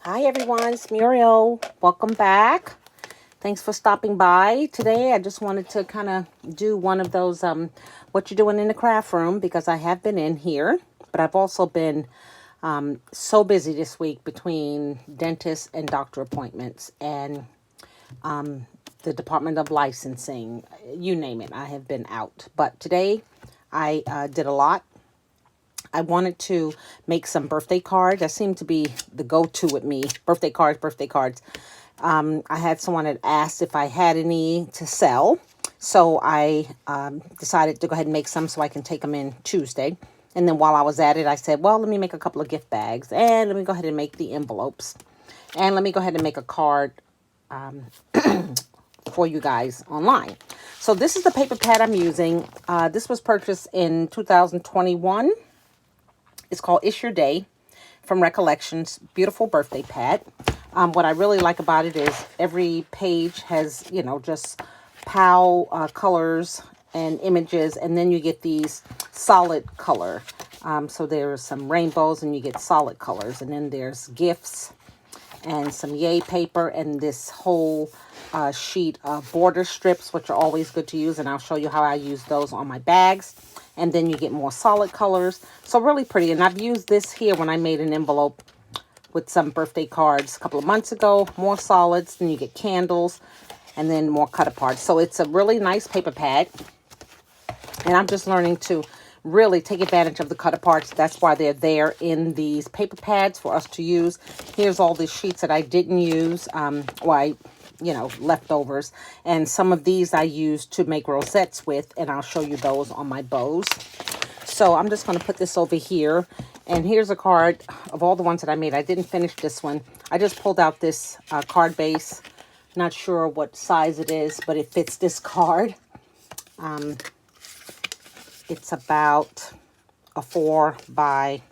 Hi everyone, it's Muriel. Welcome back. Thanks for stopping by. Today I just wanted to kind of do one of those what you're doing in the craft room, because I have been in here, but I've also been so busy this week between dentist and doctor appointments and the Department of Licensing, you name it. I have been out. But today I did a lot. I wanted to make some birthday cards. That seemed to be the go-to with me. Birthday cards, birthday cards. I had someone that asked if I had any to sell. So I decided to go ahead and make some so I can take them in Tuesday. And then while I was at it, I said, well, let me make a couple of gift bags. And let me go ahead and make the envelopes. And let me go ahead and make a card for you guys online. So this is the paper pad I'm using. This was purchased in 2021. It's called It's Your Day from Recollections. Beautiful birthday pad. What I really like about it is every page has, just POW colors and images. And then you get these solid color. So there's some rainbows and you get solid colors. And then there's gifts and some yay paper and this whole sheet of border strips, which are always good to use. And I'll show you how I use those on my bags. And then you get more solid colors. So really pretty. And I've used this here when I made an envelope with some birthday cards a couple of months ago. More solids. Then you get candles. And then more cut apart. So it's a really nice paper pad. And I'm just learning to really take advantage of the cut aparts. That's why they're there in these paper pads for us to use. Here's all the sheets that I didn't use. Leftovers. And some of these I use to make rosettes with, and I'll show you those on my bows. So I'm just going to put this over here. And here's a card of all the ones that I made. I didn't finish this one. I just pulled out this card base. Not sure what size it is, but it fits this card. It's about a 4 by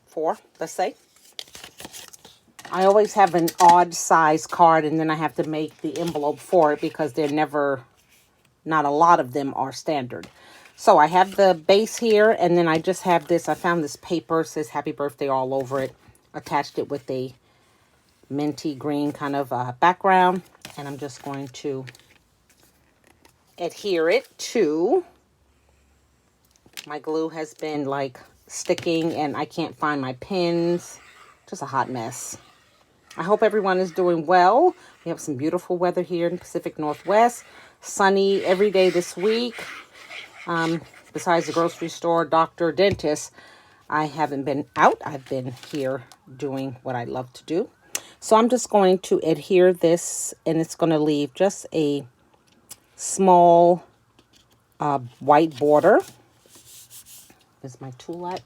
4, let's say. I always have an odd size card, and then I have to make the envelope for it because not a lot of them are standard. So I have the base here, and then I just have this. I found this paper, says happy birthday all over it. Attached it with a minty green kind of background. And I'm just going to adhere it to. My glue has been like sticking, and I can't find my pins. Just a hot mess. I hope everyone is doing well. We have some beautiful weather here in the Pacific Northwest. Sunny every day this week. Besides the grocery store, doctor, dentist, I haven't been out. I've been here doing what I love to do. So I'm just going to adhere this, and it's going to leave just a small white border. Is my tool at?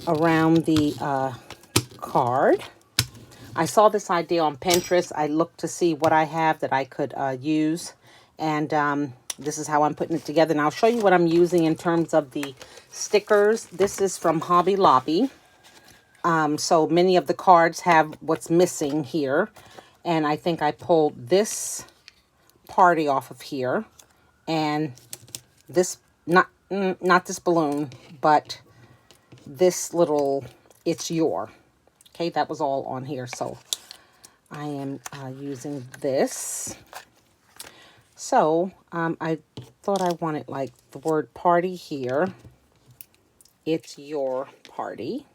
Around the card. I saw this idea on Pinterest. I looked to see what I have that I could use. And this is how I'm putting it together. And I'll show you what I'm using in terms of the stickers. This is from Hobby Lobby. So many of the cards have what's missing here. And I think I pulled this party off of here. And this, not this balloon, but this little, it's your. Okay, that was all on here. So I am using this. So I thought I wanted like the word party here. It's your party.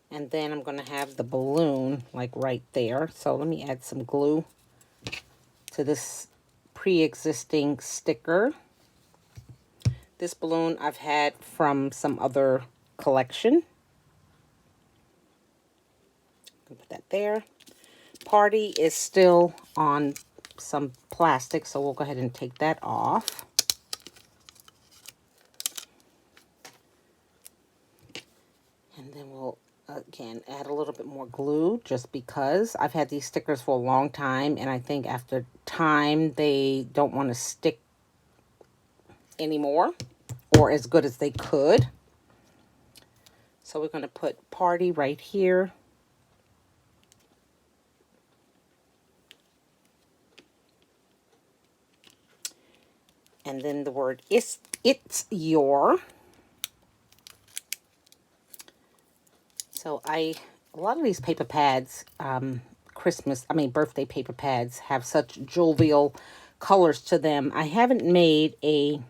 And then I'm going to have the balloon like right there. So let me add some glue to this pre-existing sticker. This balloon I've had from some other collection. Put that there. Party is still on some plastic, so we'll go ahead and take that off. And then we'll, again, add a little bit more glue just because I've had these stickers for a long time, and I think after time they don't want to stick anymore or as good as they could. So we're going to put party right here. And then the word it's your. So a lot of these paper pads, birthday paper pads have such jovial colors to them. I haven't made a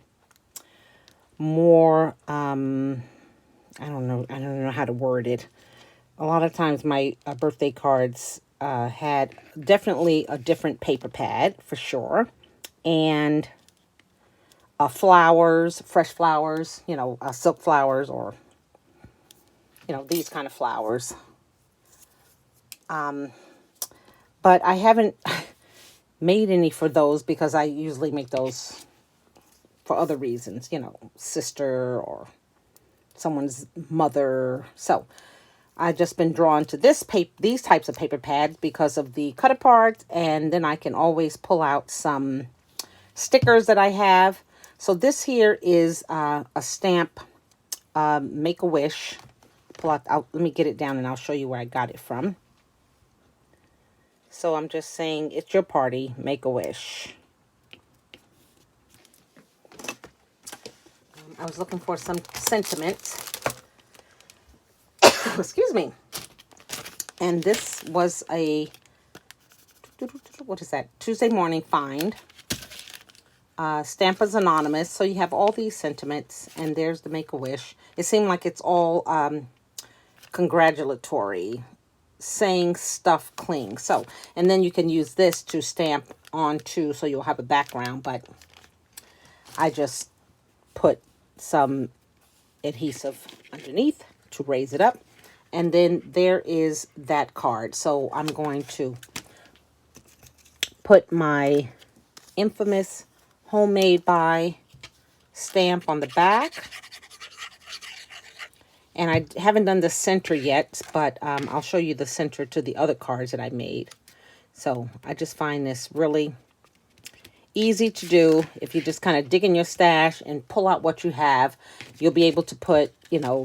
more, I don't know how to word it. A lot of times my birthday cards had definitely a different paper pad for sure. And flowers, fresh flowers, silk flowers, or, these kind of flowers. But I haven't made any for those because I usually make those for other reasons, sister or someone's mother. So I've just been drawn to these types of paper pads because of the cut apart, and then I can always pull out some stickers that I have. So this here is a stamp, Make-A-Wish. Let me get it down and I'll show you where I got it from. So I'm just saying, it's your party, Make-A-Wish. I was looking for some sentiments. Excuse me. And this was a, what is that? Tuesday morning find. Stamp is anonymous. So you have all these sentiments. And there's the Make-A-Wish. It seemed like it's all congratulatory, saying stuff clings. So, and then you can use this to stamp onto, so you'll have a background. But I just put some adhesive underneath to raise it up. And then there is that card. So I'm going to put my infamous homemade by stamp on the back. And I haven't done the center yet, but I'll show you the center to the other cards that I made. So I just find this really easy to do. If you just kind of dig in your stash and pull out what you have, you'll be able to put,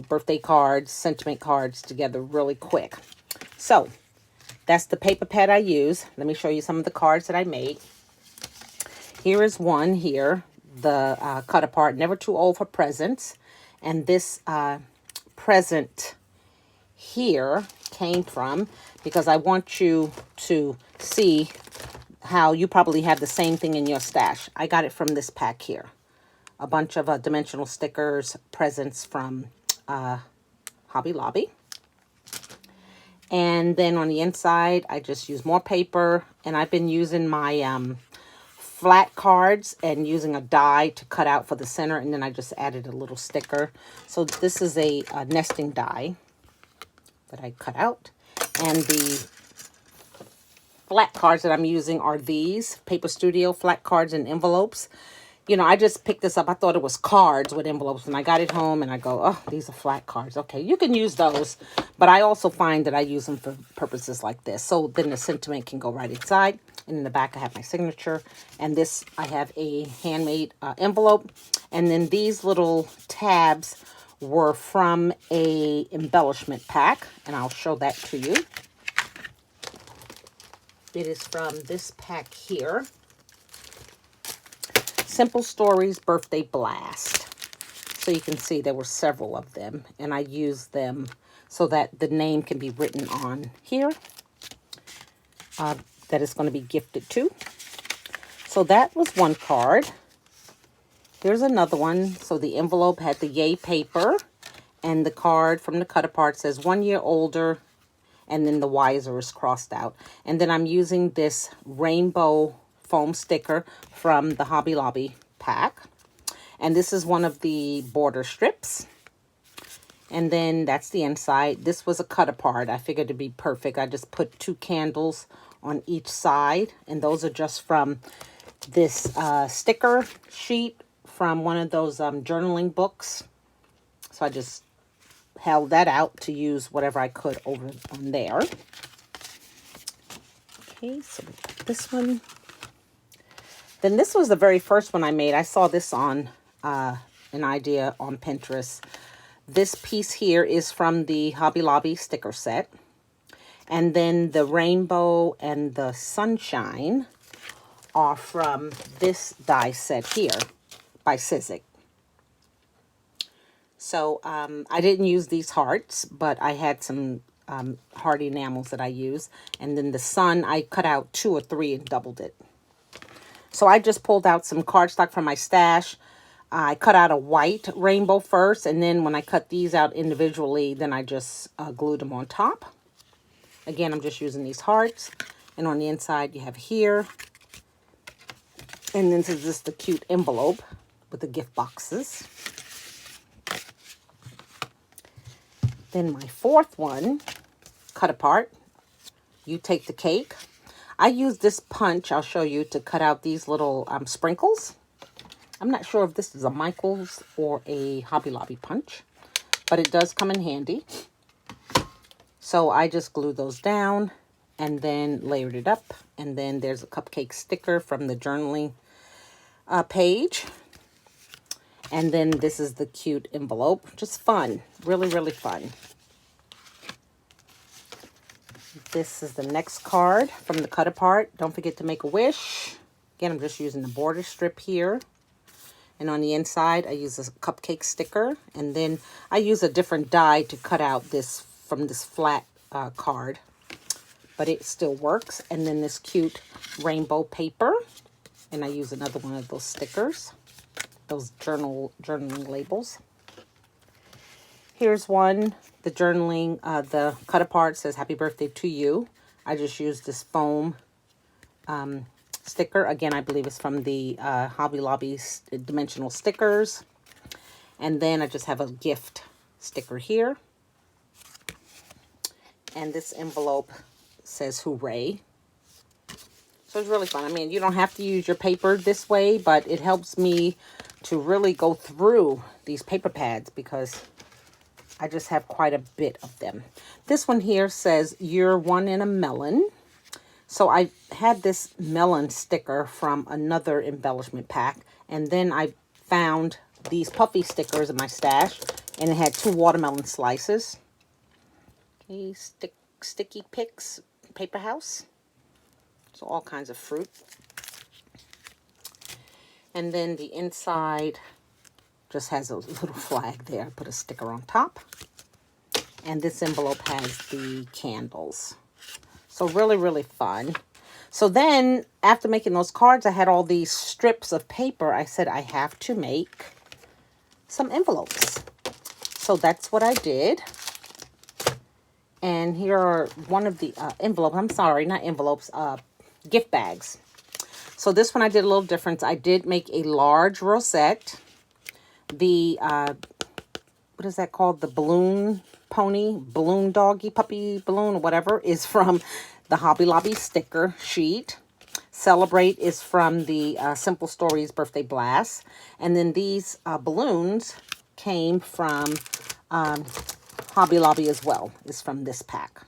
birthday cards, sentiment cards together really quick. So that's the paper pad I use. Let me show you some of the cards that I made. Here is one here, the cut apart, never too old for presents. And this present here came from, because I want you to see how you probably have the same thing in your stash. I got it from this pack here. A bunch of dimensional stickers, presents from Hobby Lobby. And then on the inside, I just use more paper. And I've been using my flat cards and using a die to cut out for the center. And then I just added a little sticker. So this is a nesting die that I cut out. And the flat cards that I'm using are these Paper Studio flat cards and envelopes. I just picked this up. I thought it was cards with envelopes. And I got it home and I go, oh, these are flat cards. Okay, you can use those. But I also find that I use them for purposes like this. So then the sentiment can go right inside. And in the back, I have my signature. And this, I have a handmade envelope. And then these little tabs were from a embellishment pack. And I'll show that to you. It is from this pack here. Simple Stories Birthday Blast. So you can see there were several of them. And I used them so that the name can be written on here. That is going to be gifted to. So that was one card. Here's another one. So the envelope had the yay paper. And the card from the cut apart says 1 year older. And then the wiser is crossed out. And then I'm using this rainbow foam sticker from the Hobby Lobby pack. And this is one of the border strips. And then that's the inside. This was a cut apart. I figured it'd be perfect. I just put 2 candles on each side. And those are just from this sticker sheet from one of those journaling books. So I just held that out to use whatever I could over on there. Okay, so this one. Then this was the very first one I made. I saw this on an idea on Pinterest. This piece here is from the Hobby Lobby sticker set. And then the rainbow and the sunshine are from this die set here by Sizzix. So I didn't use these hearts, but I had some heart enamels that I use. And then the sun, I cut out 2 or 3 and doubled it. So I just pulled out some cardstock from my stash. I cut out a white rainbow first, and then when I cut these out individually, then I just glued them on top. Again, I'm just using these hearts. And on the inside, you have here. And then this is just the cute envelope with the gift boxes. Then my fourth one, cut apart. You take the cake. I use this punch, I'll show you, to cut out these little sprinkles. I'm not sure if this is a Michaels or a Hobby Lobby punch, but it does come in handy. So I just glued those down and then layered it up. And then there's a cupcake sticker from the journaling page. And then this is the cute envelope. Just fun. Really, really fun. This is the next card from the cut apart. Don't forget to make a wish. Again, I'm just using the border strip here. And on the inside, I use a cupcake sticker. And then I use a different die to cut out this from this flat card. But it still works. And then this cute rainbow paper. And I use another one of those stickers. Those journaling labels. Here's one. The journaling, the cut apart says happy birthday to you. I just used this foam sticker. Again, I believe it's from the Hobby Lobby dimensional stickers. And then I just have a gift sticker here. And this envelope says hooray. So it's really fun. I mean, you don't have to use your paper this way, but it helps me to really go through these paper pads because I just have quite a bit of them. This one here says, you're one in a melon. So I had this melon sticker from another embellishment pack. And then I found these puffy stickers in my stash. And it had 2 watermelon slices. Okay, sticky picks, paper house. So all kinds of fruit. And then the inside just has a little flag there. Put a sticker on top. And this envelope has the candles. So really, really fun. So then, after making those cards, I had all these strips of paper. I said, I have to make some envelopes. So that's what I did. And here are one of the envelopes. I'm sorry, not envelopes. Gift bags. So this one I did a little different. I did make a large rosette. The, what is that called? The balloon pony, balloon doggy, puppy balloon, or whatever, is from the Hobby Lobby sticker sheet. Celebrate is from the Simple Stories Birthday Blast. And then these balloons came from Hobby Lobby as well. Is from this pack.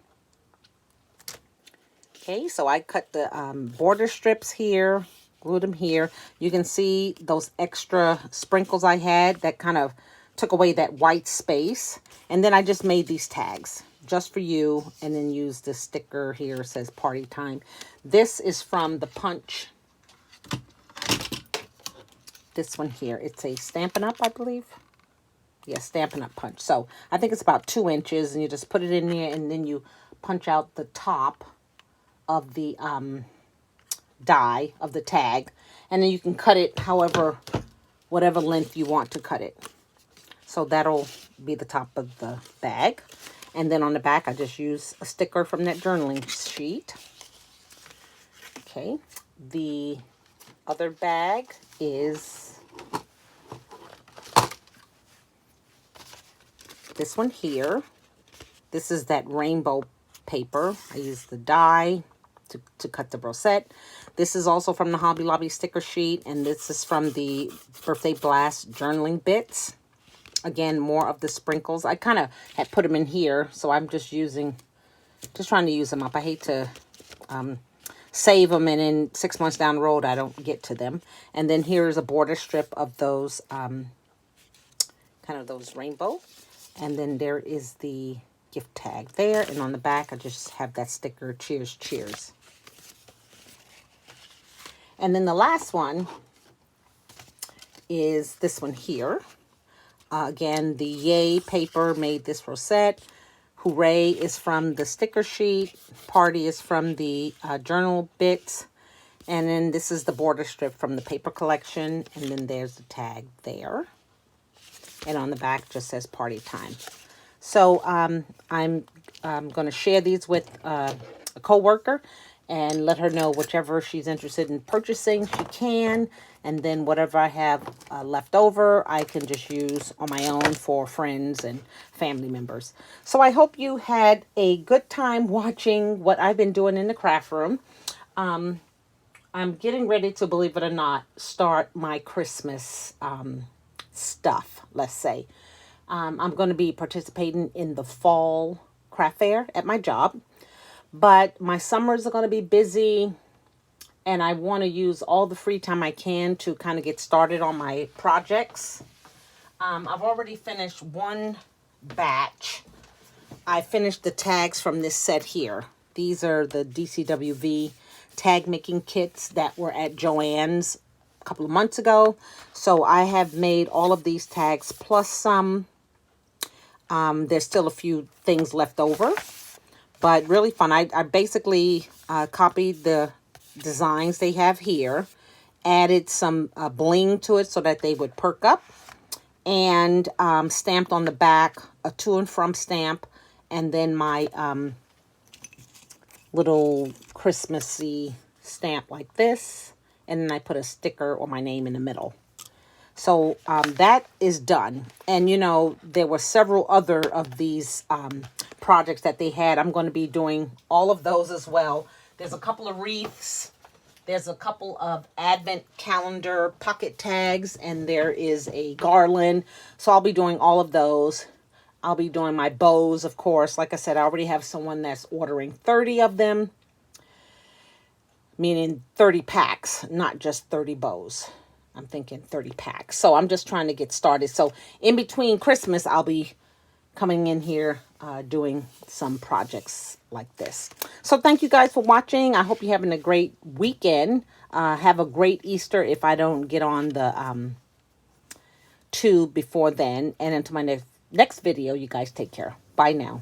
Okay, so I cut the border strips here, glued them here. You can see those extra sprinkles I had that kind of took away that white space. And then I just made these tags just for you, and then use the sticker here. It says party time. This is from the punch. This one here. It's a Stampin' Up, I believe. Yeah, Stampin' Up punch. So I think it's about 2 inches, and you just put it in there, and then you punch out the top of the die of the tag, and then you can cut it however, whatever length you want to cut it. So that'll be the top of the bag. And then on the back, I just use a sticker from that journaling sheet. Okay, the other bag is this one here. This is that rainbow paper. I use the die to cut the rosette. This is also from the Hobby Lobby sticker sheet, and this is from the Birthday Blast journaling bits. Again, more of the sprinkles. I kind of had put them in here, so I'm just trying to use them up. I hate to save them, and then 6 months down the road, I don't get to them. And then here's a border strip of those, kind of those rainbow. And then there is the gift tag there. And on the back, I just have that sticker, cheers, cheers. And then the last one is this one here. Again, the Yay paper made this rosette. Hooray is from the sticker sheet. Party is from the journal bits. And then this is the border strip from the paper collection. And then there's the tag there. And on the back just says party time. So I'm going to share these with a coworker and let her know whichever she's interested in purchasing, she can. And then whatever I have left over, I can just use on my own for friends and family members. So I hope you had a good time watching what I've been doing in the craft room. I'm getting ready to, believe it or not, start my Christmas stuff, let's say. I'm going to be participating in the fall craft fair at my job. But my summers are going to be busy, and I want to use all the free time I can to kind of get started on my projects. I've already finished one batch. I finished the tags from this set here. These are the DCWV tag making kits that were at Joann's a couple of months ago. So I have made all of these tags plus some. There's still a few things left over. But really fun. I basically copied the designs they have here, added some bling to it so that they would perk up, and stamped on the back a to and from stamp, and then my little Christmassy stamp like this, and then I put a sticker or my name in the middle. So that is done. And, you know, there were several other of these projects that they had. I'm going to be doing all of those as well. There's a couple of wreaths. There's a couple of advent calendar pocket tags. And there is a garland. So I'll be doing all of those. I'll be doing my bows, of course. Like I said, I already have someone that's ordering 30 of them. Meaning 30 packs, not just 30 bows. I'm thinking 30 packs. So I'm just trying to get started. So in between Christmas, I'll be coming in here doing some projects like this. So thank you guys for watching. I hope you're having a great weekend. Have a great Easter if I don't get on the tube before then. And until my next video, you guys take care. Bye now.